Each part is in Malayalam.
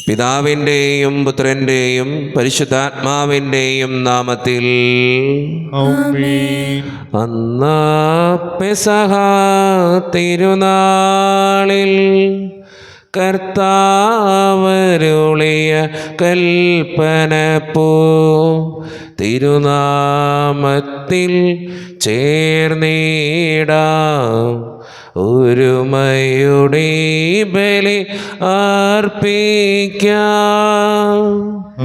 പിതാവിൻ്റെയും പുത്രൻ്റെയും പരിശുദ്ധാത്മാവിൻ്റെയും നാമത്തിൽ ആമേൻ. അന്നാ പെസഹ തിരുനാളിൽ കർത്താവരുളിയ കൽപ്പനപ്പോ തിരുനാമത്തിൽ ചേർന്നിടാം ഒരുമയുടെ ബലി അർപ്പിക്കാം.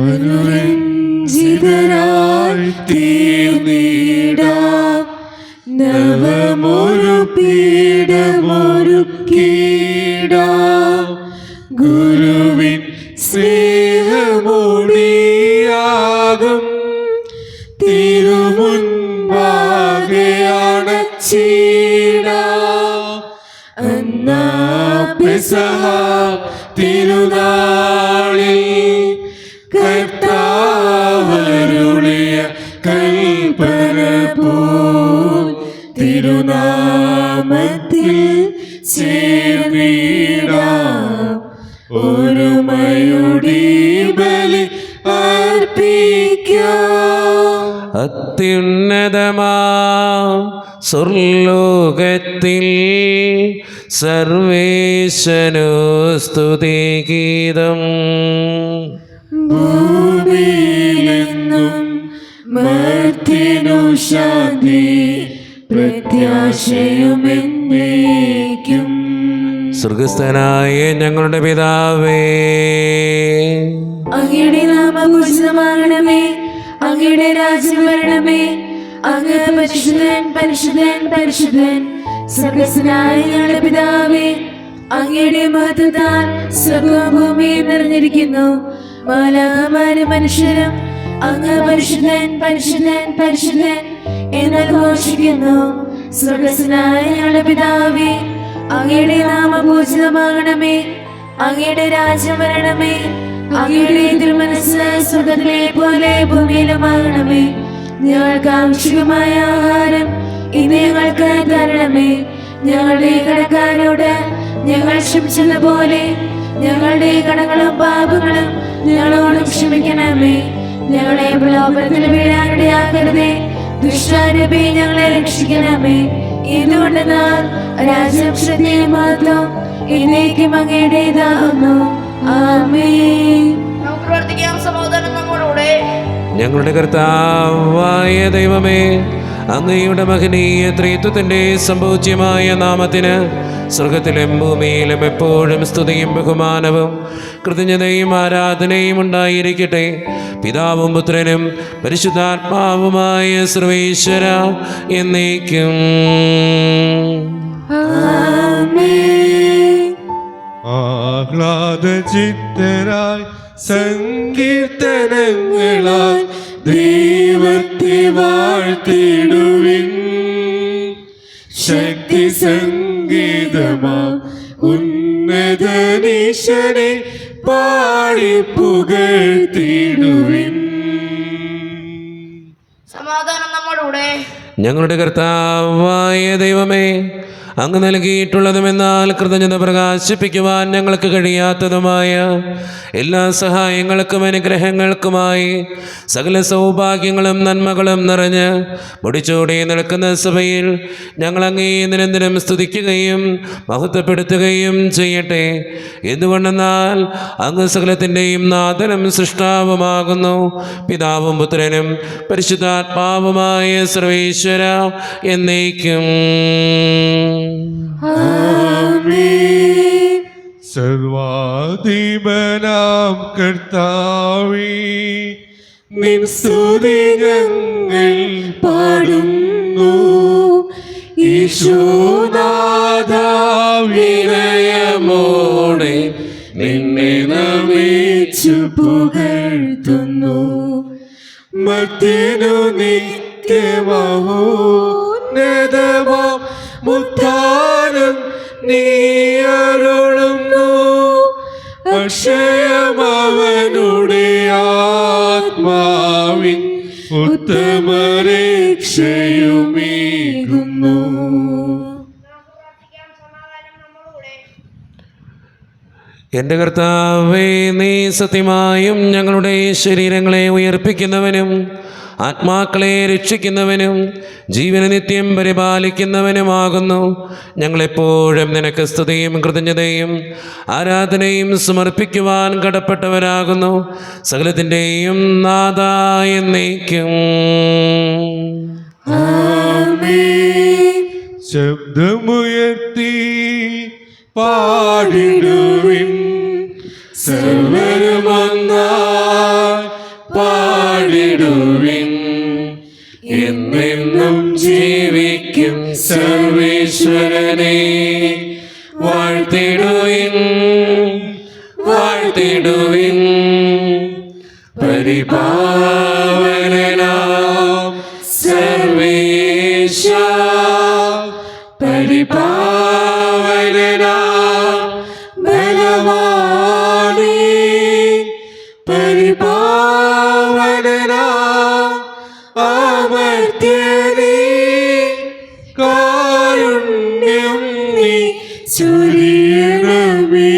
അനുരഞ്ജിതരായി തീർന്നിടാം നവമൊരു പീഠമൊരുക്കിടാം ഗുരുവിൻ സ്നേഹമൊടിയാകും തിരുമുൻപാകെ അണച്ചിടാം. അന്നാ പെസഹ തിരുനാളിൽ കർത്താവരുളിയ കൽപ്പന പോൽ തിരുനാമത്തിൽ ചേർന്നിടാം ഒരുമയുടെ ബലി അർപ്പിക്കാം. അത്യുന്നതമാ സ്വർലോകത്തിൽ സർവേശനു സ്തുതിഗീതം. ഭൂമിയിലെന്നും മർത്യനു ശാന്തി പ്രത്യാശയുമെന്നേക്കും. സ്വർഗസ്ഥനായ ഞങ്ങളുടെ പിതാവേ, അങ്ങയുടെ നാമം പൂജിതമാകണമേ, അങ്ങയുടെ രാജ്യം വരണമേ, അങ്ങ് പരിശുദ്ധൻ പരിശുദ്ധൻ പരിശുദ്ധൻ. സ്വർഗസ്ഥനായ ഞങ്ങളുടെ പിതാവേ, അങ്ങയുടെ മഹത്വത്താൽ സ്വർഗ്ഗവും ഭൂമിയും നിറഞ്ഞിരിക്കുന്നു. മാലാഖമാരും മനുഷ്യരും അങ്ങ് പരിശുദ്ധൻ പരിശുദ്ധൻ പരിശുദ്ധൻ എന്ന് ഘോഷിക്കുന്നു. സ്വർഗസ്ഥനായ ഞങ്ങളുടെ പിതാവേ, അങ്ങയുടെ നാമം പൂജിതമാകണമേ, അങ്ങയുടെ രാജ്യം വരണമേ, അങ്ങയുടെ തിരുമനസ്സ് സ്വർഗ്ഗത്തിലെ പോലെ ഭൂമിയിലുമാകണമേ. ഞങ്ങൾക്ക് ആവശ്യമായ ആഹാരം ഇന്ന് ഞങ്ങൾക്ക് തരണമേ. ഞങ്ങളുടെ കടക്കാരോട് ഞങ്ങൾ ക്ഷമിച്ചതുപോലെ ഞങ്ങളുടെ കടങ്ങളും പാപങ്ങളും ഞങ്ങളോടും ക്ഷമിക്കണമേ. ഞങ്ങളെ പ്രലോഭനത്തിൽ വീഴാനിടയാക്കരുതേ, ദുഷ്ടാരൂപി ഞങ്ങളെ രക്ഷിക്കണമേ. എന്തുകൊണ്ടെന്നാൽ രാജ്യം ശക്തിയും മഹത്വവും എന്നേക്കും അങ്ങയുടേതാകുന്നു. ആമേൻ. നമുക്ക് പ്രാർത്ഥിക്കാം. സമാധാനം നമ്മോടുകൂടെ. ഞങ്ങളുടെ കർത്താവായ ദൈവമേ, അങ്ങയുടെ മഹനീയ ത്രിത്വത്തിൻ്റെ സംപൂജ്യമായ നാമത്തിന് സ്വർഗത്തിലും ഭൂമിയിലും എപ്പോഴും സ്തുതിയും ബഹുമാനവും കൃതജ്ഞതയും ആരാധനയും ഉണ്ടായിരിക്കട്ടെ. പിതാവും പുത്രനും പരിശുദ്ധാത്മാവുമായ സർവേശ്വര എന്നേക്കും. ആമേൻ. ആഹ്ലാദചിത്തരായി സങ്കീർത്തനങ്ങളാൽ ദൈവത്തെ വാഴ്ത്തിടുവിൻ. ശക്തി സംഗീതമാം ഉന്നതനീശനെ പാടി പുകഴ്ത്തിടുവിൻ. സമാധാനം നമ്മോടുകൂടെ. ഞങ്ങളുടെ കർത്താവായ ദൈവമേ, അങ്ങ് നൽകിയിട്ടുള്ളതുമെന്നാൽ കൃതജ്ഞത പ്രകാശിപ്പിക്കുവാൻ ഞങ്ങൾക്ക് കഴിയാത്തതുമായ എല്ലാ സഹായങ്ങൾക്കും അനുഗ്രഹങ്ങൾക്കുമായി സകല സൗഭാഗ്യങ്ങളും നന്മകളും നിറഞ്ഞ് മുടിച്ചൂടി നിൽക്കുന്ന സഭയിൽ ഞങ്ങൾ അങ്ങേ നിരന്തരം സ്തുതിക്കുകയും മഹത്വപ്പെടുത്തുകയും ചെയ്യട്ടെ. എന്തുകൊണ്ടെന്നാൽ അങ്ങ് സകലത്തിൻ്റെയും നാഥനും സൃഷ്ടാവുമാകുന്നു. പിതാവും പുത്രനും പരിശുദ്ധാത്മാവുമായ സർവേശ്വര എന്നേക്കും. ആമേൻ. സർവാധിപനാം കർത്താവേ, നിൻ സ്തുതി ഞങ്ങൾ പാടുന്നു. ഈശോനാഥാ, വിനയമോടെ നിന്നെ നമിച്ചു പുകഴ്ത്തുന്നു. മർത്യനു നിത്യമഹോന്നതമാം മുത്താനം നീ അരുളുന്നു. അക്ഷയമവനുടെ ആത്മാവിൻ ഉത്തമരക്ഷയുമേകുന്നു. എൻ്റെ കർത്താവേ, നീ സത്യമായും ഞങ്ങളുടെ ശരീരങ്ങളെ ഉയർപ്പിക്കുന്നവനും ആത്മാക്കളെ രക്ഷിക്കുന്നവനും ജീവന നിത്യം പരിപാലിക്കുന്നവനുമാകുന്നു. ഞങ്ങളെപ്പോഴും നിനക്ക് സ്തുതിയും കൃതജ്ഞതയും ആരാധനയും സമർപ്പിക്കുവാൻ കടപ്പെട്ടവരാകുന്നു. സകലത്തിൻ്റെയും നാഥായ എന്നേക്കും. ശബ്ദമുയർത്തി പാടിടുവിൻ, സർവരുമൊന്നായി പാടിടുവിൻ. എന്നെന്നും ജീവിക്കും സർവേശ്വരനെ വാഴ്ത്തിടുവിൻ, വാഴ്ത്തിടുവിൻ. പരിപാവനനാം സർവേശ, പരിപാവനനാം ബലവാനേ, പരിപാവനനാം അമർത്യനേ, കാരുണ്യം നീ ചൊരിയണമേ.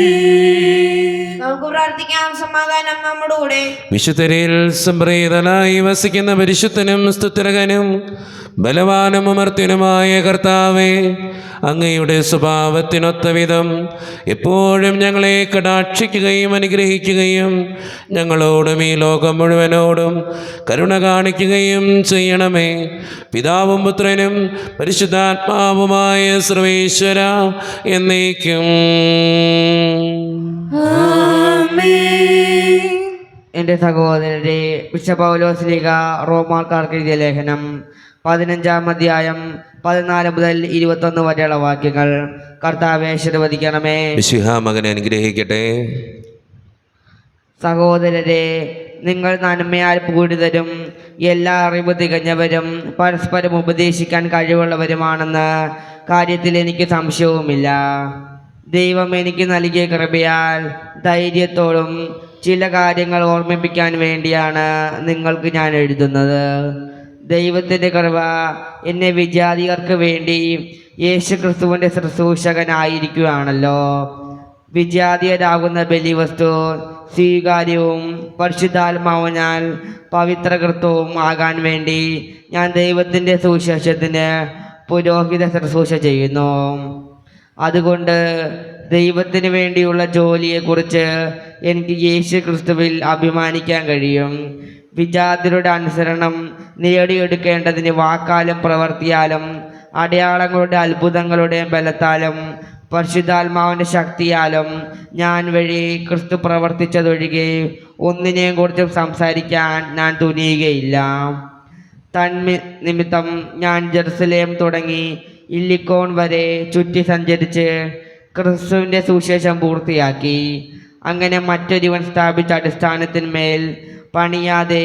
നമുക്ക് പ്രാർത്ഥിക്കാം. സമാധാനം നമ്മുടെ കൂടെ. വിശുദ്ധരിൽ സംപ്രീതനായി വസിക്കുന്ന പരിശുദ്ധനും സ്തുത്യർഹനും ബലവാനും അമർത്യനുമായ കർത്താവേ, അങ്ങയുടെ സ്വഭാവത്തിനൊത്ത വിധം എപ്പോഴും ഞങ്ങളെ കടാക്ഷിക്കുകയും അനുഗ്രഹിക്കുകയും ഞങ്ങളോടും ഈ ലോകം മുഴുവനോടും കരുണ കാണിക്കുകയും ചെയ്യണമേ. പിതാവും പുത്രനും പരിശുദ്ധാത്മാവുമായ സർവേശ്വര എന്നേക്കും. എൻ്റെ സഹോദരരെ, വിശുദ്ധ പൗലോസ്ലീഹ റോമാക്കാർക്ക് എഴുതിയ ലേഖനം 15-ാം അധ്യായം 14 മുതൽ 21 വരെയുള്ള വാക്യങ്ങൾ. കർത്താവേ, ആശീർവദിക്കണമേ. മിശിഹാ മകനെ അനുഗ്രഹിക്കട്ടെ. സഹോദരരെ, നിങ്ങൾ നന്മയാൽ പൂരിതരും എല്ലാ അറിവ് തികഞ്ഞവരും പരസ്പരം ഉപദേശിക്കാൻ കഴിവുള്ളവരുമാണെന്ന കാര്യത്തിൽ എനിക്ക് സംശയവുമില്ല. ദൈവം എനിക്ക് നൽകിയ കൃപയാൽ ധൈര്യത്തോടും ചില കാര്യങ്ങൾ ഓർമ്മിപ്പിക്കാൻ വേണ്ടിയാണ് നിങ്ങൾക്ക് ഞാൻ എഴുതുന്നത്. ദൈവത്തിൻ്റെ കൃപ എന്നെ വിജാതികർക്ക് വേണ്ടി യേശുക്രിസ്തുവിൻ്റെ ശുശ്രൂഷകനായിരിക്കുകയാണല്ലോ. വിജാതീയരാകുന്ന ബലിവസ്തു സ്വീകാര്യവും പരിശുദ്ധാത്മാവിനാൽ പവിത്രകൃത്യവും ആകാൻ വേണ്ടി ഞാൻ ദൈവത്തിൻ്റെ സുവിശേഷത്തിന് പുരോഹിത ശുശ്രൂഷ ചെയ്യുന്നു. അതുകൊണ്ട് ദൈവത്തിന് വേണ്ടിയുള്ള ജോലിയെക്കുറിച്ച് എനിക്ക് യേശു ക്രിസ്തുവിൽ അഭിമാനിക്കാൻ കഴിയും. വിജാതിരുടെ അനുസരണം നേടിയെടുക്കേണ്ടതിന് വാക്കാലും പ്രവൃത്തിയാലും അടയാളങ്ങളുടെ അത്ഭുതങ്ങളുടെ ബലത്താലും പരിശുദ്ധാത്മാവിൻ്റെ ശക്തിയാലും ഞാൻ വഴി ക്രിസ്തു പ്രവർത്തിച്ചതൊഴികെ ഒന്നിനെയും കുറിച്ചും സംസാരിക്കാൻ ഞാൻ തുനിയുകയില്ല. നിമിത്തം ഞാൻ ജെറുസലേം തുടങ്ങി ഇല്ലിക്കോൺ വരെ ചുറ്റി സഞ്ചരിച്ച് ക്രിസ്തുവിൻ്റെ സുവിശേഷം പൂർത്തിയാക്കി. അങ്ങനെ മറ്റൊരുവൻ സ്ഥാപിച്ച അടിസ്ഥാനത്തിന്മേൽ പണിയാതെ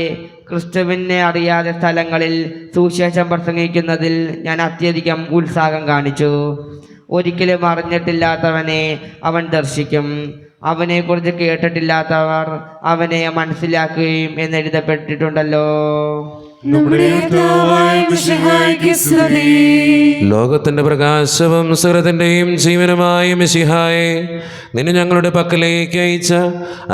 ക്രിസ്തുവിനെ അറിയാതെ സ്ഥലങ്ങളിൽ സുവിശേഷം പ്രസംഗിക്കുന്നതിൽ ഞാൻ അത്യധികം ഉത്സാഹം കാണിച്ചു. ഒരിക്കലും അറിഞ്ഞിട്ടില്ലാത്തവനെ അവൻ ദർശിക്കും, അവനെക്കുറിച്ച് കേട്ടിട്ടില്ലാത്തവർ അവനെ മനസ്സിലാക്കുകയും എന്നെഴുതപ്പെട്ടിട്ടുണ്ടല്ലോ. ലോകത്തിന്റെ പ്രകാശവും സകലത്തിന്റെയും ജീവനുമായ മിശിഹായെ, നിന്നെ ഞങ്ങളുടെ പക്കലേക്ക് അയച്ച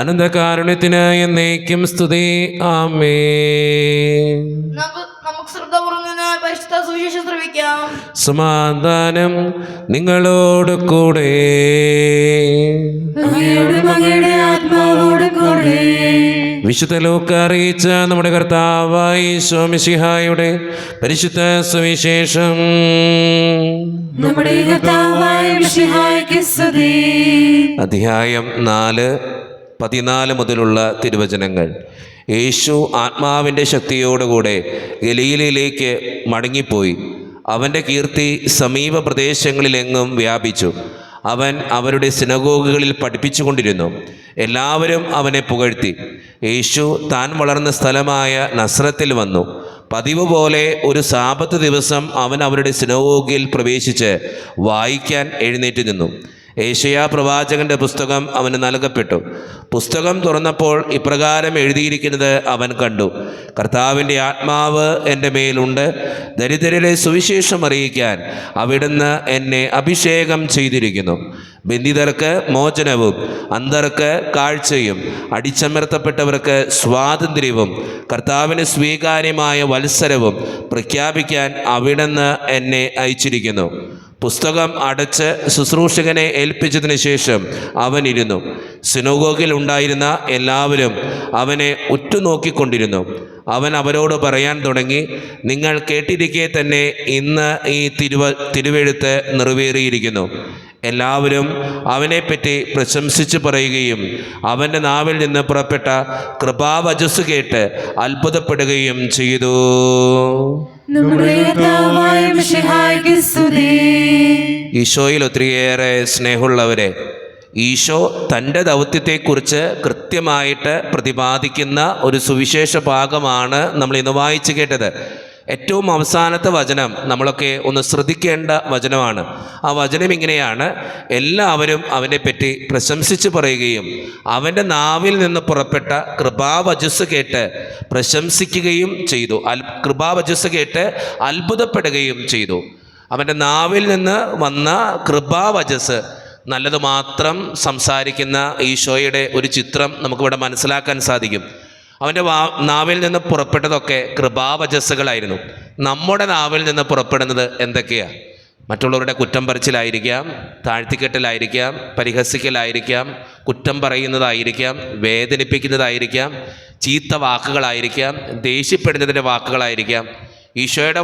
അനന്തകാരുണ്യത്തിന് എന്നേക്കും സ്തുതി. ആമേൻ. നമുക്ക് ശ്രദ്ധപൂർവ്വം നിന്ന് പരിശുദ്ധ സുവിശേഷം ശ്രവിക്കാം. സമാധാനം നിങ്ങളോട് കൂടെ. വിശുദ്ധ ലൂക്ക അറിയിച്ച നമ്മുടെ കർത്താവായ ഈശോ മിശിഹായുടെ പരിശുദ്ധ സുവിശേഷം. അധ്യായം 4:14 മുതലുള്ള തിരുവചനങ്ങൾ. യേശു ആത്മാവിൻ്റെ ശക്തിയോടുകൂടെ ഗലീലയിലേക്ക് മടങ്ങിപ്പോയി. അവൻ്റെ കീർത്തി സമീപ പ്രദേശങ്ങളിലെങ്ങും വ്യാപിച്ചു. അവൻ അവരുടെ സിനഗോഗുകളിൽ പഠിപ്പിച്ചുകൊണ്ടിരുന്നു. എല്ലാവരും അവനെ പുകഴ്ത്തി. യേശു താൻ വളർന്ന സ്ഥലമായ നസ്രത്തിൽ വന്നു. പതിവ് പോലെ ഒരു സാബത്ത് ദിവസം അവൻ അവരുടെ സിനഗോഗിൽ പ്രവേശിച്ച് വായിക്കാൻ എഴുന്നേറ്റ് നിന്നു. ഏശയ്യാ പ്രവാചകന്റെ പുസ്തകം അവന് നൽകപ്പെട്ടു. പുസ്തകം തുറന്നപ്പോൾ ഇപ്രകാരം എഴുതിയിരിക്കുന്നത് അവൻ കണ്ടു: കർത്താവിൻ്റെ ആത്മാവ് എൻ്റെ മേലുണ്ട്, ദരിദ്രരെ സുവിശേഷം അറിയിക്കാൻ അവിടുന്ന് എന്നെ അഭിഷേകം ചെയ്തിരിക്കുന്നു. ബന്ധിതർക്ക് മോചനവും, അന്ധർക്ക് കാഴ്ചയും, അടിച്ചമർത്തപ്പെട്ടവർക്ക് സ്വാതന്ത്ര്യവും, കർത്താവിന് സ്വീകാര്യമായ വത്സരവും പ്രഖ്യാപിക്കാൻ അവിടുന്ന് എന്നെ അയച്ചിരിക്കുന്നു. പുസ്തകം അടച്ച് ശുശ്രൂഷകനെ ഏൽപ്പിച്ചതിന് ശേഷം അവൻ ഇരുന്നു. സിനഗോഗിൽ ഉണ്ടായിരുന്ന എല്ലാവരും അവനെ ഉറ്റുനോക്കിക്കൊണ്ടിരുന്നു. അവൻ അവരോട് പറയാൻ തുടങ്ങി: നിങ്ങൾ കേട്ടിരിക്കെ തന്നെ ഇന്ന് ഈ തിരുവെഴുത്ത് നിറവേറിയിരിക്കുന്നു. എല്ലാവരും അവനെപ്പറ്റി പ്രശംസിച്ച് പറയുകയും അവൻ്റെ നാവിൽ നിന്ന് പുറപ്പെട്ട കൃപാവചസ് കേട്ട് അത്ഭുതപ്പെടുകയും ചെയ്തു. ഈശോയിൽ ഒത്തിരിയേറെ സ്നേഹമുള്ളവരെ, ഈശോ തൻ്റെ ദൗത്യത്തെക്കുറിച്ച് കൃത്യമായിട്ട് പ്രതിപാദിക്കുന്ന ഒരു സുവിശേഷ ഭാഗമാണ് നമ്മൾ ഇന്ന് വായിച്ചു കേട്ടത്. ഏറ്റവും അവസാനത്തെ വചനം നമ്മളൊക്കെ ഒന്ന് ശ്രദ്ധിക്കേണ്ട വചനമാണ്. ആ വചനം ഇങ്ങനെയാണ്: എല്ലാവരും അവനെപ്പറ്റി പ്രശംസിച്ച് പറയുകയും അവൻ്റെ നാവിൽ നിന്ന് പുറപ്പെട്ട കൃപാവചസ് കേട്ട് പ്രശംസിക്കുകയും ചെയ്തു. കൃപാവചസ് കേട്ട് അത്ഭുതപ്പെടുകയും ചെയ്തു. അവൻ്റെ നാവിൽ നിന്ന് വന്ന കൃപാവചസ്, നല്ലത് മാത്രം സംസാരിക്കുന്ന ഈശോയുടെ ഒരു ചിത്രം നമുക്കിവിടെ മനസ്സിലാക്കാൻ സാധിക്കും. അവൻ്റെ നാവിൽ നിന്ന് പുറപ്പെട്ടതൊക്കെ കൃപാവചസ്സുകളായിരുന്നു. നമ്മുടെ നാവിൽ നിന്ന് പുറപ്പെടുന്നത് എന്തൊക്കെയാണ്? മറ്റുള്ളവരുടെ കുറ്റം പറച്ചിലായിരിക്കാം, താഴ്ത്തിക്കെട്ടലായിരിക്കാം, പരിഹസിക്കലായിരിക്കാം, കുറ്റം പറയുന്നതായിരിക്കാം, വേദനിപ്പിക്കുന്നതായിരിക്കാം, ചീത്ത വാക്കുകളായിരിക്കാം, ദേഷ്യപ്പെടുന്നതിൻ്റെ വാക്കുകളായിരിക്കാം. ഈശോയുടെ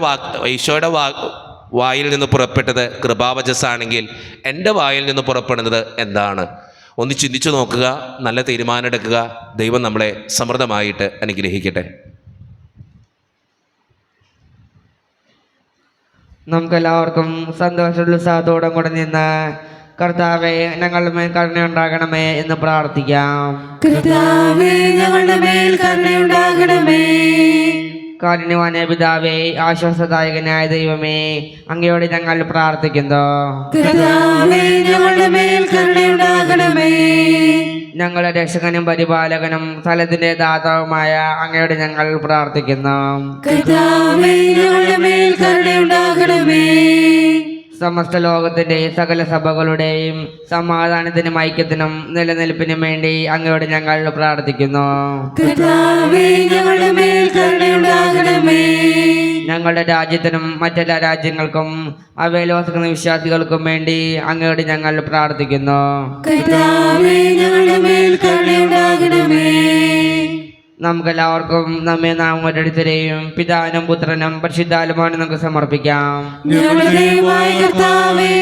വായിൽ നിന്ന് പുറപ്പെട്ടത് കൃപാവചസ്സാണെങ്കിൽ എൻ്റെ വായിൽ നിന്ന് പുറപ്പെടുന്നത് എന്താണ്? ഒന്ന് ചിന്തിച്ചു നോക്കുക, നല്ല തീരുമാനം എടുക്കുക. ദൈവം നമ്മളെ സമൃദ്ധമായിട്ട് അനുഗ്രഹിക്കട്ടെ. നമുക്കെല്ലാവർക്കും സന്തോഷോത്സാഹത്തോടെ കൂടെ നിന്ന് കർത്താവേ ഞങ്ങളുടെ മേൽ കരുണയുണ്ടാകണമേ എന്ന് പ്രാർത്ഥിക്കാം. കർത്താവേ ഞങ്ങളുടെ മേൽ കരുണയുണ്ടാകണമേ. കാരുണ്യവാനായ പിതാവേ, ആശ്വാസദായകനായ ദൈവമേ, അങ്ങയോട് ഞങ്ങൾ പ്രാർത്ഥിക്കുന്നു. കർത്താവേ ഞങ്ങളുടെ മേൽ കരുണയുണ്ടാകണമേ. ഞങ്ങളുടെ രക്ഷകനും പരിപാലകനും സ്ഥലത്തിന്റെ ദാതാവുമായ അങ്ങയോട് ഞങ്ങൾ പ്രാർത്ഥിക്കുന്നു. കർത്താവേ ഞങ്ങളുടെ മേൽ കരുണയുണ്ടാകണമേ. സമസ്ത ലോകത്തിന്റെ സകല സഭകളുടെയും സമാധാനത്തിനും ഐക്യത്തിനും നിലനിൽപ്പിനും വേണ്ടി അങ്ങയോട് ഞങ്ങൾ പ്രാർത്ഥിക്കുന്നു. കർത്താവേ ഞങ്ങളുടെ മേൽ കരുണയുണ്ടാകണമേ. ഞങ്ങളുടെ രാജ്യത്തിനും മറ്റെല്ലാ രാജ്യങ്ങൾക്കും അവയിൽ വസിക്കുന്ന വിശ്വാസികൾക്കും വേണ്ടി അങ്ങയോട് ഞങ്ങൾ പ്രാർത്ഥിക്കുന്നു. കർത്താവേ ഞങ്ങളുടെ മേൽ കരുണയുണ്ടാകണമേ. നമുക്കെല്ലാവർക്കും നമ്മെ നാം ഓരോരുത്തരെയും പിതാവിനും പുത്രനും പരിശുദ്ധാത്മാവിനും നമുക്ക് സമർപ്പിക്കാം. ഞങ്ങളുടെ ദൈവമായ കർത്താവേ,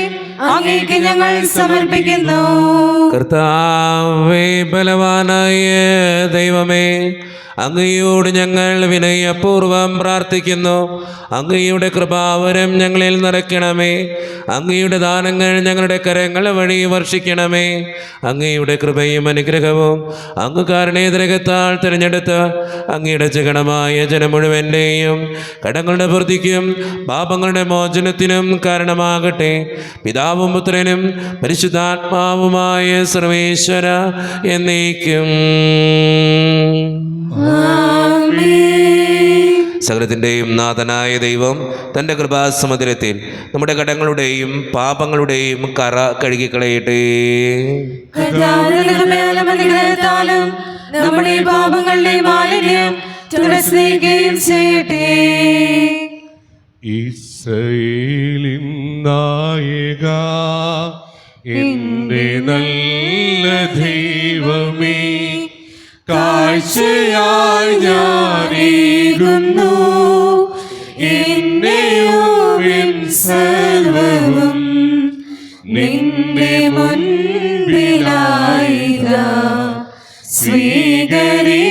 അങ്ങേക്ക് ഞങ്ങൾ സമർപ്പിക്കുന്നു. കർത്താവേ, ബലവാനായ ദൈവമേ, അങ്ങയോട് ഞങ്ങൾ വിനയപൂർവം പ്രാർത്ഥിക്കുന്നു. അങ്ങയുടെ കൃപാവരം ഞങ്ങളിൽ നിറയ്ക്കണമേ. അങ്ങയുടെ ദാനങ്ങൾ ഞങ്ങളുടെ കരങ്ങൾ വഴി വർഷിക്കണമേ. അങ്ങയുടെ കൃപയും അനുഗ്രഹവും അങ്ങ് കാരണേതരകത്താൽ തിരഞ്ഞെടുത്ത് അങ്ങയുടെ ജഗണമായ ജനം മുഴുവൻ്റെയും കടങ്ങളുടെ വൃദ്ധിക്കും പാപങ്ങളുടെ മോചനത്തിനും കാരണമാകട്ടെ. പിതാവും പുത്രനും പരിശുദ്ധാത്മാവുമായ സർവേശ്വര എന്നേക്കും. സകലത്തിൻ്റെയും നാഥനായ ദൈവം തൻ്റെ കൃപാസമുദ്രത്തിൽ നമ്മുടെ കടങ്ങളുടെയും പാപങ്ങളുടെയും കറ കഴുകിക്കളയട്ടെ. നമ്മുടെ പാപങ്ങളുടെ മാലിന്യം തുടരുകയും ചെയ്യട്ടെ. ഇസ്രായേലിൻ നായക, എന്റെ നല്ല ദൈവമേ, കാഴ്ചയായി ഞാനേകുന്നു എന്നെയും സർവവും നിന്റെ മുൻപിലായിതാ, സ്വീകരിക്കണമേ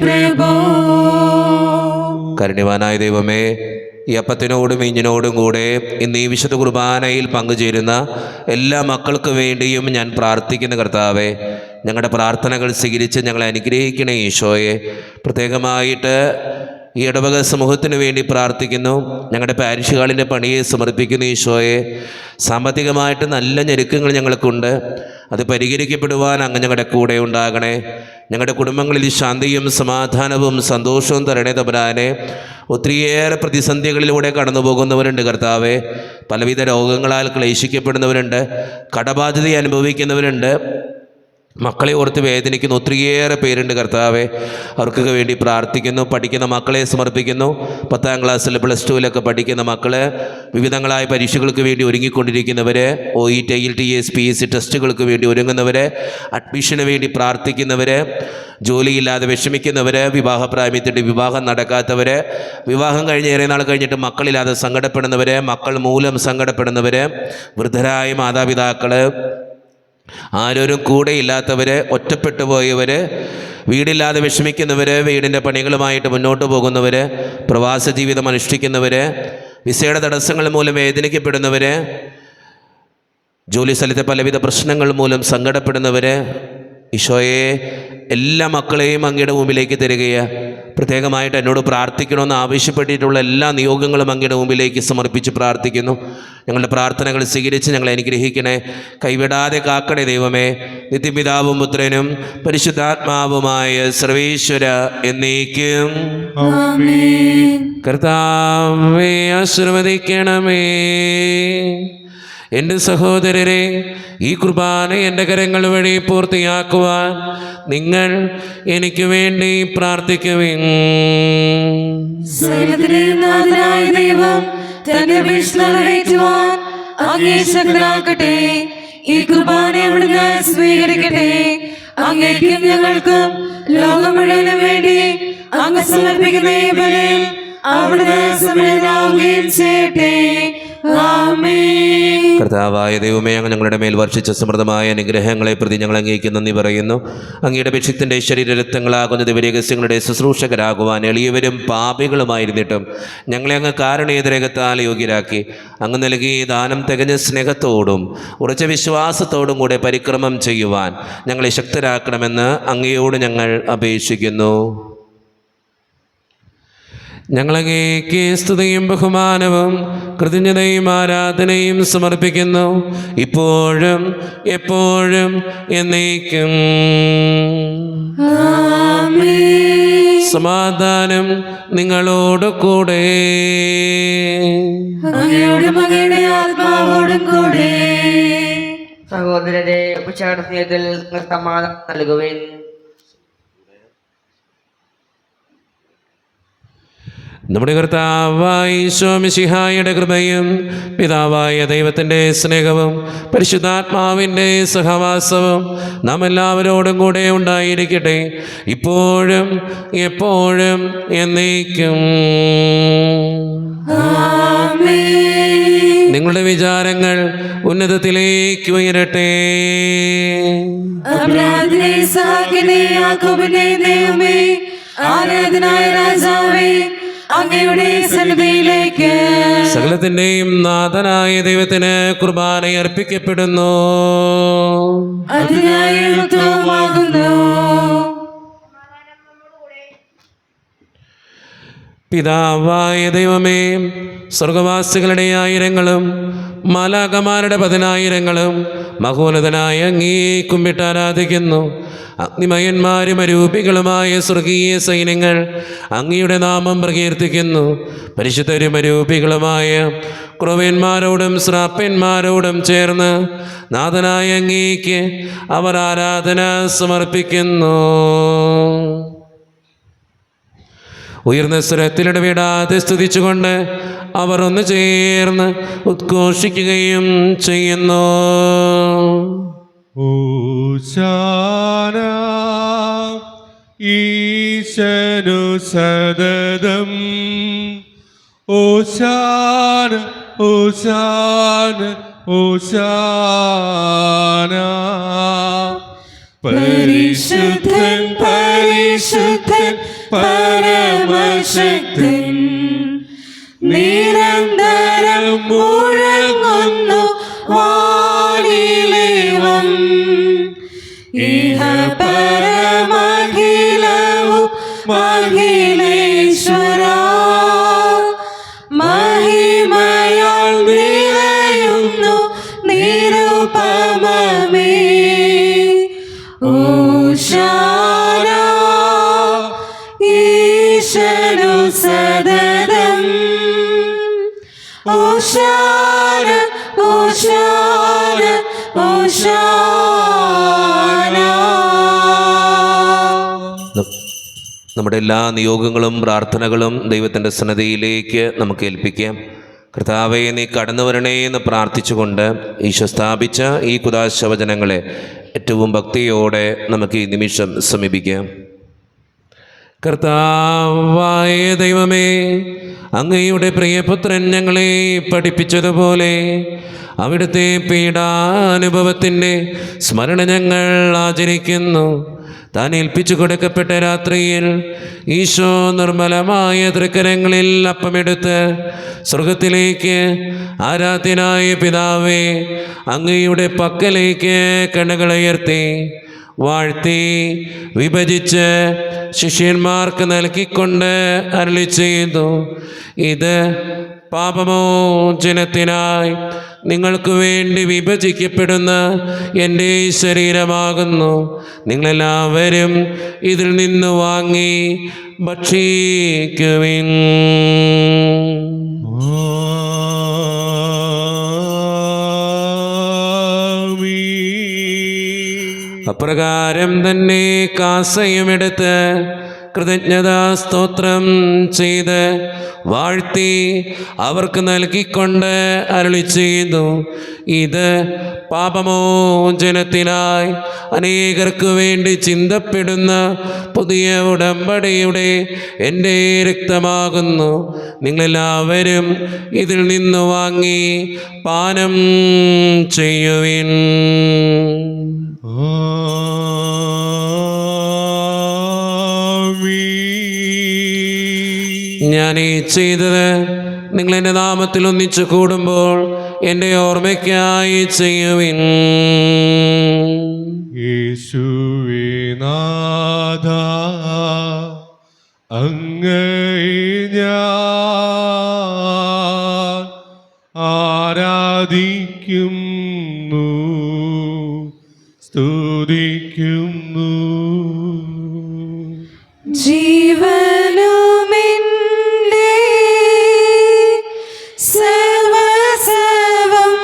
പ്രഭോ. കാരുണ്യവാനായ ദൈവമേ, ഈ അപ്പത്തിനോടും ഇഞ്ഞിനോടും കൂടെ ഇന്ന് ഈ വിശുദ്ധ കുർബാനയിൽ പങ്കുചേരുന്ന എല്ലാ മക്കൾക്ക് വേണ്ടിയും ഞാൻ പ്രാർത്ഥിക്കുന്ന കർത്താവേ, ഞങ്ങളുടെ പ്രാർത്ഥനകൾ സ്വീകരിച്ച് ഞങ്ങളെ അനുഗ്രഹിക്കണേ ഈശോയെ. പ്രത്യേകമായിട്ട് ഈ ഇടവക സമൂഹത്തിന് വേണ്ടി പ്രാർത്ഥിക്കുന്നു. ഞങ്ങളുടെ പാരിഷ് ഹാളിൻ്റെ പണിയെ സമർപ്പിക്കുന്നു. ഈശോയെ, സാമ്പത്തികമായിട്ട് നല്ല ഞെരുക്കങ്ങൾ ഞങ്ങൾക്കുണ്ട്. അത് പരിഹരിക്കപ്പെടുവാൻ അങ്ങ് ഞങ്ങളുടെ കൂടെ ഉണ്ടാകണേ. ഞങ്ങളുടെ കുടുംബങ്ങളിൽ ശാന്തിയും സമാധാനവും സന്തോഷവും തരണേ തമ്പുരാനെ. ഒത്തിരിയേറെ പ്രതിസന്ധികളിലൂടെ കടന്നു പോകുന്നവരുണ്ട് കർത്താവെ. പലവിധ രോഗങ്ങളാൽ ക്ലേശിക്കപ്പെടുന്നവരുണ്ട്, കടബാധ്യത അനുഭവിക്കുന്നവരുണ്ട്, മക്കളെ ഓർത്ത് വേദനിക്കുന്ന ഒത്തിരിയേറെ പേരുണ്ട് കർത്താവെ. അവർക്കൊക്കെ വേണ്ടി പ്രാർത്ഥിക്കുന്നു. പഠിക്കുന്ന മക്കളെ സമർപ്പിക്കുന്നു. 10ാം ക്ലാസ്സിൽ +2 പഠിക്കുന്ന മക്കൾ, വിവിധങ്ങളായ പരീക്ഷകൾക്ക് വേണ്ടി ഒരുങ്ങിക്കൊണ്ടിരിക്കുന്നവർ, OET, IELTS, PSC ടെസ്റ്റുകൾക്ക് വേണ്ടി ഒരുങ്ങുന്നവർ, അഡ്മിഷന് വേണ്ടി പ്രാർത്ഥിക്കുന്നവർ, ജോലിയില്ലാതെ വിഷമിക്കുന്നവർ, വിവാഹപ്രായത്തിൻ്റെ വിവാഹം നടക്കാത്തവർ, വിവാഹം കഴിഞ്ഞ് ഏറെ നാൾ കഴിഞ്ഞിട്ട് മക്കളില്ലാതെ സങ്കടപ്പെടുന്നവർ, മക്കൾ മൂലം സങ്കടപ്പെടുന്നവർ, വൃദ്ധരായ മാതാപിതാക്കൾ, ആരോരും കൂടെ ഇല്ലാത്തവർ, ഒറ്റപ്പെട്ടു പോയവർ, വീടില്ലാതെ വിഷമിക്കുന്നവർ, വീടിൻ്റെ പണികളുമായിട്ട് മുന്നോട്ട് പോകുന്നവർ, പ്രവാസ ജീവിതം അനുഷ്ഠിക്കുന്നവർ, വിസയുടെ തടസ്സങ്ങൾ മൂലം വേദനിക്കപ്പെടുന്നവർ, ജോലി സ്ഥലത്തെ പലവിധ പ്രശ്നങ്ങൾ മൂലം സങ്കടപ്പെടുന്നവർ, ഈശോയെ എല്ലാ മക്കളെയും അങ്ങയുടെ മുമ്പിലേക്ക് തരികയാണ്. പ്രത്യേകമായിട്ട് എന്നോട് പ്രാർത്ഥിക്കണമെന്ന് ആവശ്യപ്പെട്ടിട്ടുള്ള എല്ലാ നിയോഗങ്ങളും അങ്ങയുടെ മുമ്പിലേക്ക് സമർപ്പിച്ച് പ്രാർത്ഥിക്കുന്നു. ഞങ്ങളുടെ പ്രാർത്ഥനകൾ സ്വീകരിച്ച് ഞങ്ങളെ അനുഗ്രഹിക്കണേ. കൈവിടാതെ കാക്കണേ ദൈവമേ. നിത്യപിതാവും പുത്രനും പരിശുദ്ധാത്മാവുമായ സർവേശ്വര എന്നേക്കും കർത്താവേ ആശീർവദിക്കണമേ. എൻ്റെ സഹോദരരെ, ഈ കുർബാന എൻ്റെ കരങ്ങൾ വഴി പൂർത്തിയാക്കുവാൻ നിങ്ങൾ എനിക്ക് വേണ്ടി പ്രാർത്ഥിക്കുവിൻ. ദൈവം തന്റെ അപേക്ഷ നിറവേറ്റുവാൻ അങ്ങേ ശക്തനാക്കട്ടെ. ഈ കുർബാന അവിടുന്ന് സ്വീകരിക്കട്ടെ. അങ്ങേക്കും ഞങ്ങൾക്കും ലോകം മുഴുവനും വേണ്ടി അങ്ങ് സമർപ്പിക്കുന്ന ഈ ബലിയിൽ അവിടുന്ന് സമൃദ്ധനാവുകയും ചെയ്യട്ടെ. ആമേൻ. കർത്താവായ ദൈവമേ, അങ്ങ് ഞങ്ങളുടെ മേൽ വർഷിച്ച സമൃദ്ധമായ അനുഗ്രഹങ്ങളെ പ്രതി ഞങ്ങൾ അങ്ങേക്ക് നന്ദി പറയുന്നു. അങ്ങയുടെ ഭിക്ഷത്തിൻ്റെ ശരീരരക്തങ്ങളാകുന്ന ദിവ്യരഹസ്യങ്ങളുടെ ശുശ്രൂഷകരാകുവാൻ എളിയവരും പാപികളുമായിരുന്നിട്ടും ഞങ്ങളെ അങ്ങ് കാരുണ്യരകത്താൽ യോഗ്യരാക്കി. അങ്ങ് നൽകി ദാനം തികഞ്ഞ സ്നേഹത്തോടും ഉറച്ച വിശ്വാസത്തോടും കൂടെ പരിക്രമം ചെയ്യുവാൻ ഞങ്ങളെ ശക്തരാക്കണമെന്ന് അങ്ങയോട് ഞങ്ങൾ അപേക്ഷിക്കുന്നു. ഞങ്ങളങ്ങേക്ക് സ്തുതിയും ബഹുമാനവും കൃതജ്ഞതയും ആരാധനയും സമർപ്പിക്കുന്നു, ഇപ്പോഴും എപ്പോഴും എന്നേക്കും. സമാധാനം നിങ്ങളോട് കൂടെ. സഹോദരരെ, ഉച്ചാരണത്തിൽ സമാധാനം നൽകുവിൻ. നമ്മുടെ കർത്താവായ ഈശോ മിശിഹായുടെ കൃപയും പിതാവായ ദൈവത്തിൻ്റെ സ്നേഹവും പരിശുദ്ധാത്മാവിൻ്റെ സഹവാസവും നാം എല്ലാവരോടും കൂടെ ഉണ്ടായിരിക്കട്ടെ, ഇപ്പോഴും എപ്പോഴും എന്നേക്കും. നിങ്ങളുടെ വിചാരങ്ങൾ ഉന്നതത്തിലേക്ക് ഉയരട്ടെ. ആരാധനായ രാജാവേ, അങ്ങയുടെ സന്നിധിയിലേക്ക് സകലത്തിന്റെയും നാഥനായ ദൈവത്തിന് കുർബാന അർപ്പിക്കപ്പെടുന്നു. പിതാവായ ദൈവമേ, സ്വർഗവാസികളുടെ ആയിരങ്ങളും മാലാഖമാരുടെ 10,000ങ്ങളും മഹോന്നതനായ അങ്ങേ കുമ്പിട്ട് ആരാധിക്കുന്നു. അഗ്നിമയന്മാരും അരൂപികളുമായ സ്വർഗീയ സൈന്യങ്ങൾ അങ്ങയുടെ നാമം പ്രകീർത്തിക്കുന്നു. പരിശുദ്ധരും അരൂപികളുമായ ക്രൂവന്മാരോടും ശ്രാപ്പന്മാരോടും ചേർന്ന് നാഥനായ അങ്ങേക്ക് അവർ ആരാധന സമർപ്പിക്കുന്നു. ഉയർന്ന സ്വരത്തിലിടവിടാതെ സ്തുതിച്ചുകൊണ്ട് അവർ ഒന്ന് ചേർന്ന് ഉദ്ഘോഷിക്കുകയും ചെയ്യുന്നു. ഓശാന ഈശനു സദതം, ഓശാന ഓശാന ഓശാന. പരിശുദ്ധൻ പരിശുദ്ധൻ പരമശക്തൻ, നിരന്തരം മുഴങ്ങുന്നു വാനിലേവം. ഇഹ പരമഖിലവും മഹിലേശ്വര നമ്മുടെ എല്ലാ നിയോഗങ്ങളും പ്രാർത്ഥനകളും ദൈവത്തിൻ്റെ സന്നദ്ധിയിലേക്ക് നമുക്ക് ഏൽപ്പിക്കാം. കർത്താവേ, നീ കടന്നു വരണേ എന്ന് പ്രാർത്ഥിച്ചുകൊണ്ട് ഈശോ സ്ഥാപിച്ച ഈ കുദാശവചനങ്ങളെ ഏറ്റവും ഭക്തിയോടെ നമുക്ക് ഈ നിമിഷം സമീപിക്കാം. കർത്താവായ ദൈവമേ, അങ്ങയുടെ പ്രിയപുത്രൻ ഞങ്ങളെ പഠിപ്പിച്ചതുപോലെ അവിടുത്തെ പീഡാനുഭവത്തിൻ്റെ സ്മരണ ഞങ്ങൾ ആചരിക്കുന്നു. താൻ ഏൽപ്പിച്ചു കൊടുക്കപ്പെട്ട രാത്രിയിൽ ഈശോ നിർമ്മലമായ തൃക്കരങ്ങളിൽ അപ്പമെടുത്ത് സ്വർഗത്തിലേക്ക് ആരാധ്യനായ പിതാവേ, അങ്ങയുടെ പക്കലേക്ക് കണ്ണുകളുയർത്തി വാഴ്ത്തി വിഭജിച്ച് ശിഷ്യന്മാർക്ക് നൽകിക്കൊണ്ട് അരുളി ചെയ്തു, ഇത് പാപമോചനത്തിനായി നിങ്ങൾക്ക് വേണ്ടി വിഭജിക്കപ്പെടുന്ന എൻ്റെ ശരീരമാകുന്നു. നിങ്ങളെല്ലാവരും ഇതിൽ നിന്ന് വാങ്ങി ഭക്ഷിക്കുവിൻ. അപ്രകാരം തന്നെ കാസയുമെടുത്ത് കൃതജ്ഞതാ സ്തോത്രം ചെയ്ത് വാഴ്ത്തി അവർക്ക് നൽകിക്കൊണ്ട് അരുളി ചെയ്തു, ഇത് പാപമോചനത്തിനായി അനേകർക്ക് വേണ്ടി ചിന്തപ്പെടുന്ന പുതിയ ഉടമ്പടിയുടെ എൻ്റെ രക്തമാകുന്നു. നിങ്ങളെല്ലാവരും ഇതിൽ നിന്ന് വാങ്ങി പാനം ചെയ്യുവിൻ. ഞാൻ ഈ ചെയ്തത് നിങ്ങൾ എൻ്റെ നാമത്തിൽ ഒന്നിച്ചു കൂടുമ്പോൾ എൻ്റെ ഓർമ്മയ്ക്കായി ചെയ്യുവിൻ. യേശുവേ നാഥ, അങ്ങയെ ഞാൻ ആരാധിക്കുന്നു, സ്തുതിക്കുന്നു. ജീവനുമെൻ്റെ സർവ്വസർവം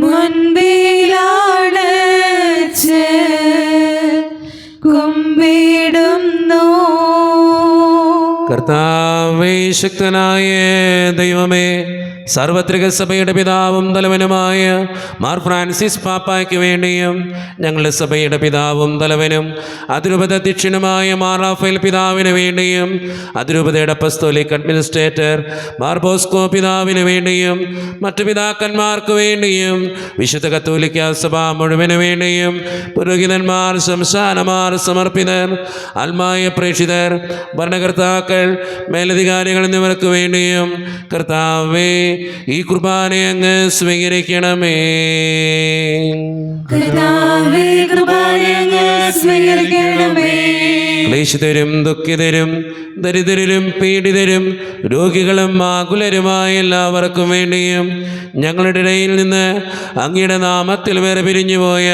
മുൻപിലടച്ച് കുമ്പിടുന്നു. കർത്താവേ, ശക്തനായ ദൈവമേ, സാർവത്രിക സഭയുടെ പിതാവും തലവനുമായ മാർ ഫ്രാൻസിസ് പാപ്പായ്ക്ക് വേണ്ടിയും ഞങ്ങളുടെ സഭയുടെ പിതാവും തലവനും അതിരൂപത അധ്യക്ഷനുമായ മാർ റാഫേൽ പിതാവിന് വേണ്ടിയും അതിരൂപതയുടെ അപ്പസ്തോലിക് അഡ്മിനിസ്ട്രേറ്റർ മാർ ബോസ്കോ പിതാവിന് വേണ്ടിയും മറ്റു പിതാക്കന്മാർക്ക് വേണ്ടിയും വിശുദ്ധ കത്തോലിക്ക സഭ മുഴുവന് വേണ്ടിയും പുരോഹിതന്മാർ, ശംശാനമാർ, സമർപ്പിതർ, ആത്മായ പ്രേക്ഷിതർ, ഭരണകർത്താക്കൾ, മേലധികാരികൾ എന്നിവർക്ക് വേണ്ടിയും കർത്താവേ, ഈ കുർബാന അങ്ങ് സ്വീകരിക്കണമേ. കർത്താവേ, കുർബാന അങ്ങ് സ്വീകരിക്കണമേ. ക്ലേശിതരും ദുഃഖിതരും ദരിദ്രരും പീഡിതരും രോഗികളും ആകുലരുമായ എല്ലാവർക്കും വേണ്ടിയും ഞങ്ങളുടെ ഇടയിൽ നിന്ന് അങ്ങയുടെ നാമത്തിൽ വേറെ പിരിഞ്ഞുപോയ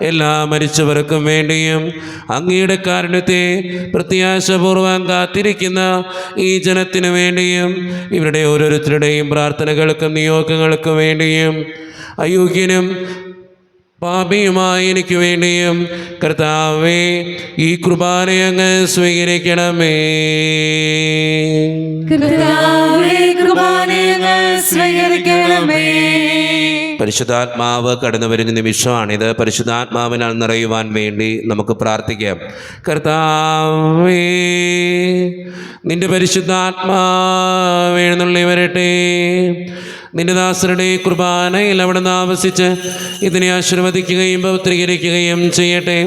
എല്ലാ മരിച്ചവർക്കും വേണ്ടിയും അങ്ങയുടെ കാരുണ്യത്തെ പ്രത്യാശപൂർവ്വം കാത്തിരിക്കുന്ന ഈ ജനത്തിനു വേണ്ടിയും ഇവരുടെ ഓരോരുത്തരുടെയും പ്രാർത്ഥനകൾക്കും നിയോഗങ്ങൾക്കും വേണ്ടിയും അയോഗ്യനും പാപിയുമായി എനിക്ക് വേണ്ടിയും കർത്താവേ, ഈ കുർബാന അങ്ങ് സ്വീകരിക്കണമേ. കർത്താവേ, കുർബാന അങ്ങ് സ്വീകരിക്കണമേ. പരിശുദ്ധാത്മാവ് കടന്നു വരുന്ന നിമിഷമാണിത്. പരിശുദ്ധാത്മാവിനാൽ നിറയുവാൻ വേണ്ടി നമുക്ക് പ്രാർത്ഥിക്കാം. കർത്താവേ, നിന്റെ പരിശുദ്ധാത്മാവ് എഴുന്നള്ളി വരട്ടെ. നിന്റെ ദാസരുടെ കുർബാനയിൽ അവിടുന്ന് ആവസിച്ച് ഇതിനെ ആശീർവദിക്കുകയും പൗത്രീകരിക്കുകയും ചെയ്യട്ടെ.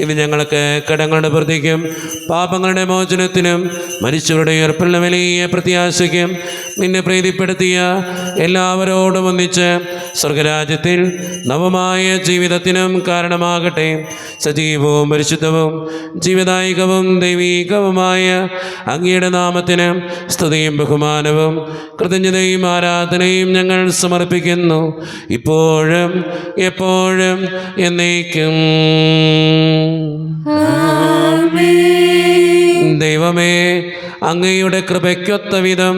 ഇത് ഞങ്ങൾക്ക് കടങ്ങളുടെ പ്രതിക്കും പാപങ്ങളുടെ മോചനത്തിനും മരിച്ചവരുടെ ഉയർപ്പുള്ള വലിയ പ്രത്യാശയ്ക്കും നിന്നെ പ്രീതിപ്പെടുത്തിയ എല്ലാവരോടും ഒന്നിച്ച് സ്വർഗരാജ്യത്തിൽ നവമായ ജീവിതത്തിനും കാരണമാകട്ടെ. സജീവവും പരിശുദ്ധവും ജീവദായകവും ദൈവീകവുമായ അങ്ങയുടെ നാമത്തിന് സ്തുതിയും ബഹുമാനവും കൃതജ്ഞതയും ആരാധനയും ഞങ്ങൾ സമർപ്പിക്കുന്നു, ഇപ്പോഴും എപ്പോഴും എന്നേക്കും. ദൈവമേ, അങ്ങയുടെ കൃപയ്ക്കൊത്ത വിധം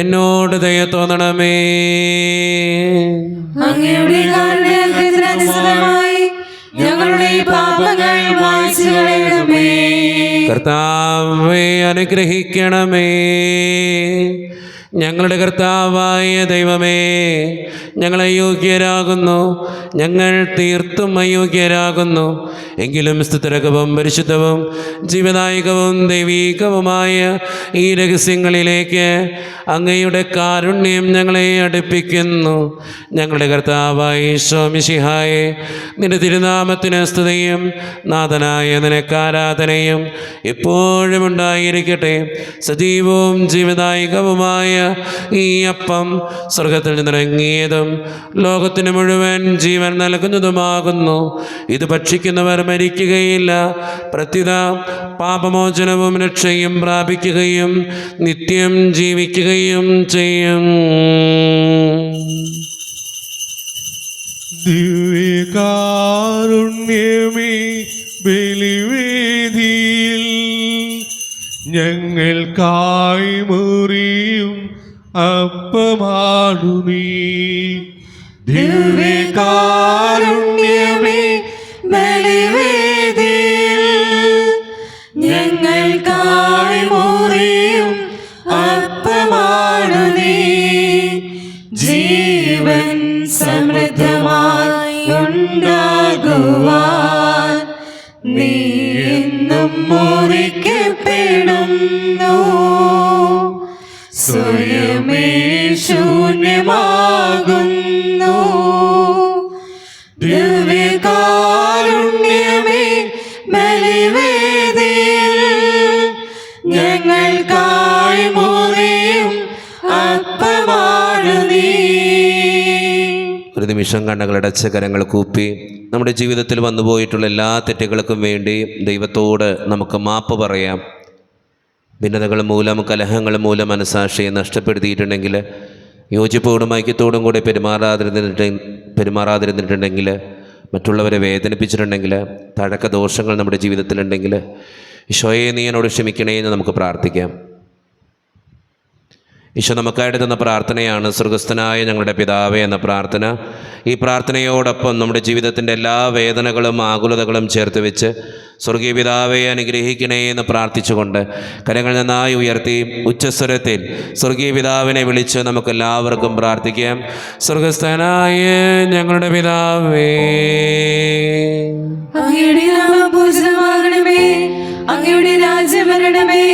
എന്നോട് ദയ തോന്നണമേ. അങ്ങയുടെ കാരുണ്യത്തിനനുസൃതമായി ഞങ്ങളുടെ പാപങ്ങൾ മായ്ച്ചു കളയണമേ. സ്വീകരിക്കണമേ. കർത്താവേ അനുഗ്രഹിക്കണമേ. ഞങ്ങളുടെ കർത്താവായ ദൈവമേ, ഞങ്ങൾ അയോഗ്യരാകുന്നു, ഞങ്ങൾ തീർത്തും അയോഗ്യരാകുന്നു. എങ്കിലും സ്തുതിരകവും പരിശുദ്ധവും ജീവദായകവും ദൈവീകവുമായ ഈ രഹസ്യങ്ങളിലേക്ക് അങ്ങയുടെ കാരുണ്യം ഞങ്ങളെ അടുപ്പിക്കുന്നു. ഞങ്ങളുടെ കർത്താവായ ഈശോ മിശിഹായെ, നിന്റെ തിരുനാമത്തിന് സ്തുതിയും നാഥനായ നിനക്ക് ആരാധനയും എപ്പോഴും ഉണ്ടായിരിക്കട്ടെ. സജീവവും ജീവദായകവുമായ ഈ അപ്പം സ്വർഗത്തിൽ നിന്നിറങ്ങിയതും ലോകത്തിന് മുഴുവൻ ജീവൻ നൽകുന്നതുമാകുന്നു. ഇത് ഭക്ഷിക്കുന്നവർ മരിക്കുകയില്ല, പ്രത്യുത പാപമോചനവും രക്ഷയും പ്രാപിക്കുകയും നിത്യം ജീവിക്കുകയും ചെയ്യും. ദിവ്യകാരുണ്യമേ, ബലിവേദിയിൽ ഞങ്ങൾക്കായി മുറിയും അപ്പമാണു നീ. ദിവ്യകാരുണ്യമേ, ബലിവേദിയിൽ ഞങ്ങൾക്കായി മുറിയും അപ്പമാണു നീ. ജീവൻ സമൃദ്ധമായി ഉണ്ടാകുവാൻ നീ എന്നും മുറിക്കപ്പെടുന്നു. സ്വയമേ ശൂന്യമാകുന്നു. ദിവ്യകാരുണ്യമേ, ബലിവേദിയിൽ ഞങ്ങൾക്കായി മുറിയും അപ്പമാണു നീ. ഒരു നിമിഷം കണ്ണുകളടച്ച് കരങ്ങൾ കൂപ്പി നമ്മുടെ ജീവിതത്തിൽ വന്നുപോയിട്ടുള്ള എല്ലാ തെറ്റുകൾക്കും വേണ്ടി ദൈവത്തോട് നമുക്ക് മാപ്പ് പറയാം. ഭിന്നതകൾ മൂലം, കലഹങ്ങൾ മൂലം മനസാക്ഷിയെ നഷ്ടപ്പെടുത്തിയിട്ടുണ്ടെങ്കിൽ, യോജിപ്പോടും ഐക്യത്തോടും കൂടി പെരുമാറാതിരുന്നിട്ടുണ്ടെങ്കിൽ, മറ്റുള്ളവരെ വേദനിപ്പിച്ചിട്ടുണ്ടെങ്കിൽ, തഴക്ക ദോഷങ്ങൾ നമ്മുടെ ജീവിതത്തിലുണ്ടെങ്കിൽ, ഈശോയെ നീ എന്നോട് ക്ഷമിക്കണേ എന്ന് നമുക്ക് പ്രാർത്ഥിക്കാം. ഈശോ നമുക്കായിട്ട് തന്ന പ്രാർത്ഥനയാണ് സ്വർഗസ്ഥനായ ഞങ്ങളുടെ പിതാവേ എന്ന പ്രാർത്ഥന. ഈ പ്രാർത്ഥനയോടൊപ്പം നമ്മുടെ ജീവിതത്തിൻ്റെ എല്ലാ വേദനകളും ആകുലതകളും ചേർത്ത് വെച്ച് സ്വർഗീയ പിതാവെ അനുഗ്രഹിക്കണേ എന്ന് പ്രാർത്ഥിച്ചുകൊണ്ട് കരങ്ങൾ നന്നായി ഉയർത്തി ഉച്ചസ്വരത്തിൽ സ്വർഗീയ പിതാവിനെ വിളിച്ച് നമുക്കെല്ലാവർക്കും പ്രാർത്ഥിക്കാം. സ്വർഗസ്ഥനായ ഞങ്ങളുടെ പിതാവേ, അങ്ങയുടെ നാമം പൂജിതമാകണമേ. അങ്ങയുടെ രാജ്യം വരണമേ.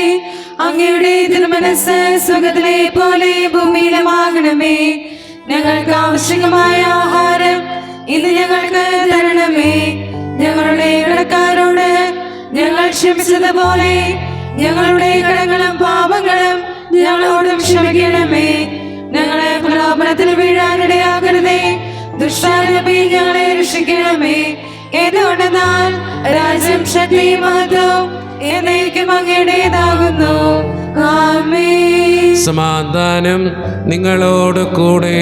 അങ്ങയുടെ തിരുമനസ്സ് സ്വർഗ്ഗത്തിലെ പോലെ ഭൂമിയിലുമാകണമേ. ഞങ്ങൾക്ക് ആവശ്യമായ ആഹാരം ഇന്ന് ഞങ്ങൾക്ക് തരണമേ. ഞങ്ങളുടെ കടക്കാരോട് ഞങ്ങൾ ക്ഷമിച്ചതുപോലെ ഞങ്ങളുടെ കടങ്ങളും പാപങ്ങളും ഞങ്ങളോടും ക്ഷമിക്കണമേ. ഞങ്ങളെ പ്രലോഭനത്തിൽ വീഴാനിടയാകരുതേ, ദുഷ്ടാരൂപി ഞങ്ങളെ രക്ഷിക്കണമേ. എന്തുകൊണ്ടെന്നാൽ രാജ്യം, ശക്തി, മഹത്വം എന്നേക്കും അങ്ങയുടേതാകുന്നു. ആമേൻ. സമാധാനം നിങ്ങളോട് കൂടെ.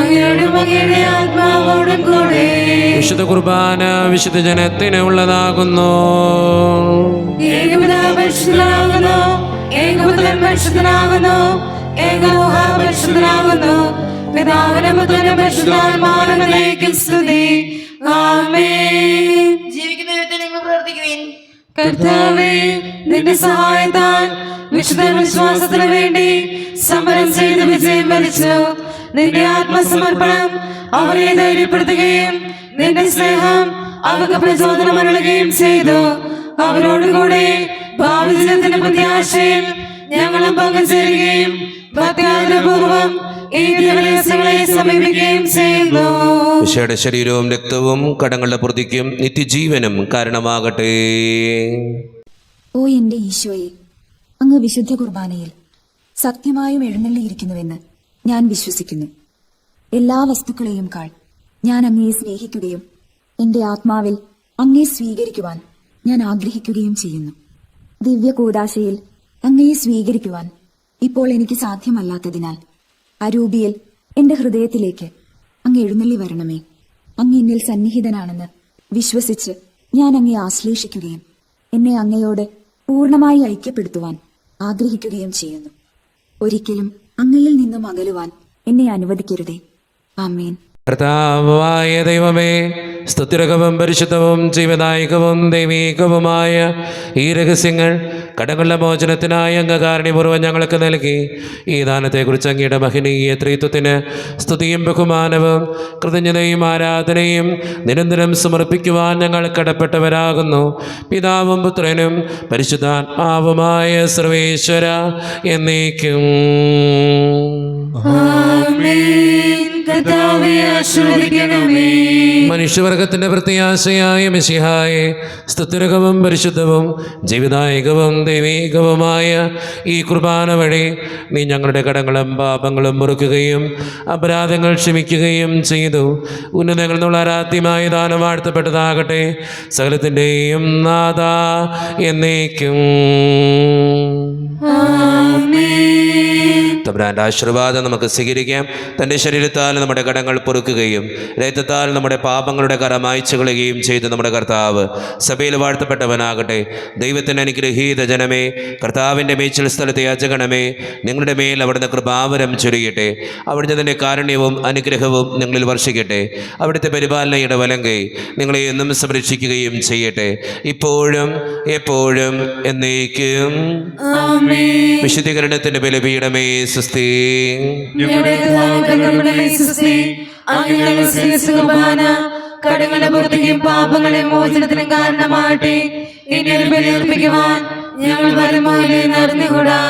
അങ്ങയോടും അങ്ങയുടെ ആത്മാവോടും കൂടെ. വിശുദ്ധ കുർബാന വിശുദ്ധ ജനത്തിന് ഉള്ളതാകുന്നു. ഏകപിതാവ് പരിശുദ്ധനാകുന്നു, ഏകപുത്രൻ പരിശുദ്ധനാകുന്നു, ഏകലോഹ പരിശുദ്ധനാകുന്നു. പിതാവിനും പുത്രനും പരിശുദ്ധാത്മാവിനും സ്തുതി. ആമേൻ. ജീവിക്കുന്ന ദൈവത്തെ നിങ്ങൾ പ്രാർത്ഥിക്കുവിൻ. കർത്താവേ, നിന്റെ സഹായത്താൽ വിശുദ്ധ വിശ്വാസത്തിനു വേണ്ടി സമരം ചെയ്ത് വിജയം വരിച്ചു. നിന്റെ ആത്മസമർപ്പണം അവരെ ധൈര്യപ്പെടുത്തുകയും നിന്റെ സ്നേഹം അവർക്ക് പ്രചോദനം അരുളുകയും ചെയ്തു. അവരോടുകൂടെ ഭാവി ദിനത്തിന്റെ പ്രത്യാശയിൽ ഞങ്ങളും പങ്കുചേരുകയും ഭക്തിയാദരപൂർവം ഈ ദിവസങ്ങളെ സമീപിക്കുകയും ചെയ്യുന്നു. ഈശോയുടെ ശരീരവും രക്തവും കടങ്ങളുടെ പ്രതിക്കും നിത്യജീവനും കാരണമാകട്ടെ. ഓ എന്റെ ഈശോയെ, അങ്ങ് വിശുദ്ധ കുർബാനയിൽ സത്യമായും എഴുന്നള്ളിയിരിക്കുന്നുവെന്ന് ഞാൻ വിശ്വസിക്കുന്നു. എല്ലാ വസ്തുക്കളെയും കാൾ ഞാൻ അങ്ങയെ സ്നേഹിക്കുകയും എന്റെ ആത്മാവിൽ അങ്ങയെ സ്വീകരിക്കുവാൻ ഞാൻ ആഗ്രഹിക്കുകയും ചെയ്യുന്നു. ദിവ്യ കൂദാശയിൽ അങ്ങയെ സ്വീകരിക്കുവാൻ ഇപ്പോൾ എനിക്ക് സാധ്യമല്ലാത്തതിനാൽ അരൂപിയിൽ എന്റെ ഹൃദയത്തിലേക്ക് അങ്ങ് എഴുന്നള്ളി വരണമേ. അങ്ങ് എന്നിൽ സന്നിഹിതനാണെന്ന് വിശ്വസിച്ച് ഞാൻ അങ്ങയെ ആശ്ലേഷിക്കുകയും എന്നെ അങ്ങയോട് പൂർണ്ണമായി ഐക്യപ്പെടുത്തുവാൻ ആഗ്രഹിക്കുകയും ചെയ്യുന്നു. ഒരിക്കലും അങ്ങയിൽ നിന്നും അകലുവാൻ എന്നെ അനുവദിക്കരുതേ. ആമേൻ. കർത്താവായ ദൈവമേ, സ്തുതിരകവും പരിശുദ്ധവും ജീവദായകവും ദൈവീകവുമായ ഈ രഹസ്യങ്ങൾ കടങ്ങളുടെ മോചനത്തിനായി അങ്ങ് കാരുണ്യപൂർവ്വം ഞങ്ങൾക്ക് നൽകി. ഈ ദാനത്തെക്കുറിച്ച് അങ്ങയുടെ മഹനീയ ത്രിത്വത്തിന് സ്തുതിയും ബഹുമാനവും കൃതജ്ഞതയും ആരാധനയും നിരന്തരം സമർപ്പിക്കുവാൻ ഞങ്ങൾ കടപ്പെട്ടവരാകുന്നു. പിതാവും പുത്രനും പരിശുദ്ധാത്മാവുമായ സർവേശ്വര എന്നേക്കും. മനുഷ്യവർഗത്തിന്റെ പ്രത്യാശയായ മെശിഹായെ, സ്തുതിരകവും പരിശുദ്ധവും ജീവിതായകവും ദൈവീകവുമായ ഈ കുർബാന വഴി നീ ഞങ്ങളുടെ കടങ്ങളും പാപങ്ങളും മുറുക്കുകയും അപരാധങ്ങൾ ക്ഷമിക്കുകയും ചെയ്തു. ഉന്നതങ്ങളിൽ നിന്നുള്ള ആരാധ്യമായ ദാനം വാഴ്ത്തപ്പെട്ടതാകട്ടെ. സകലത്തിൻ്റെയും നാഥ എന്നേക്കും. തമ്പുരാന്റെ ആശീർവാദം നമുക്ക് സ്വീകരിക്കാം. തൻ്റെ ശരീരത്താൽ നമ്മുടെ കടങ്ങൾ പൊറുക്കുകയും രക്തത്താൽ നമ്മുടെ പാപങ്ങളുടെ കറ മായ്ച്ചു കളയുകയും ചെയ്ത് നമ്മുടെ കർത്താവ് സഭയിൽ വാഴ്ത്തപ്പെട്ടവനാകട്ടെ. ദൈവത്തിൻ്റെ അനുഗ്രഹീത ജനമേ, കർത്താവിൻ്റെ മേച്ചിൽ സ്ഥലത്തെ യാചകണമേ, നിങ്ങളുടെ മേൽ അവിടുന്ന് കൃപാവരം ചൊരിയട്ടെ. അവിടുന്ന് തൻ്റെ കാരുണ്യവും അനുഗ്രഹവും നിങ്ങളിൽ വർഷിക്കട്ടെ. അവിടുത്തെ പരിപാലനയുടെ വലങ്കൈ നിങ്ങളെ എന്നും സംരക്ഷിക്കുകയും ചെയ്യട്ടെ, ഇപ്പോഴും എപ്പോഴും എന്നേക്കും. വിശുദ്ധീകരണത്തിന്റെ ബലിപീഠമേ സ്വസ്തി. കടങ്ങളുടെ പുറത്തേക്കും പാപങ്ങളെ മോചനത്തിനും കാരണമാകട്ടെ. ഇനി ഒരു ബലിയർപ്പിക്കുവാൻ ഞങ്ങൾ വരുമോ നടന്നുകൂടാ.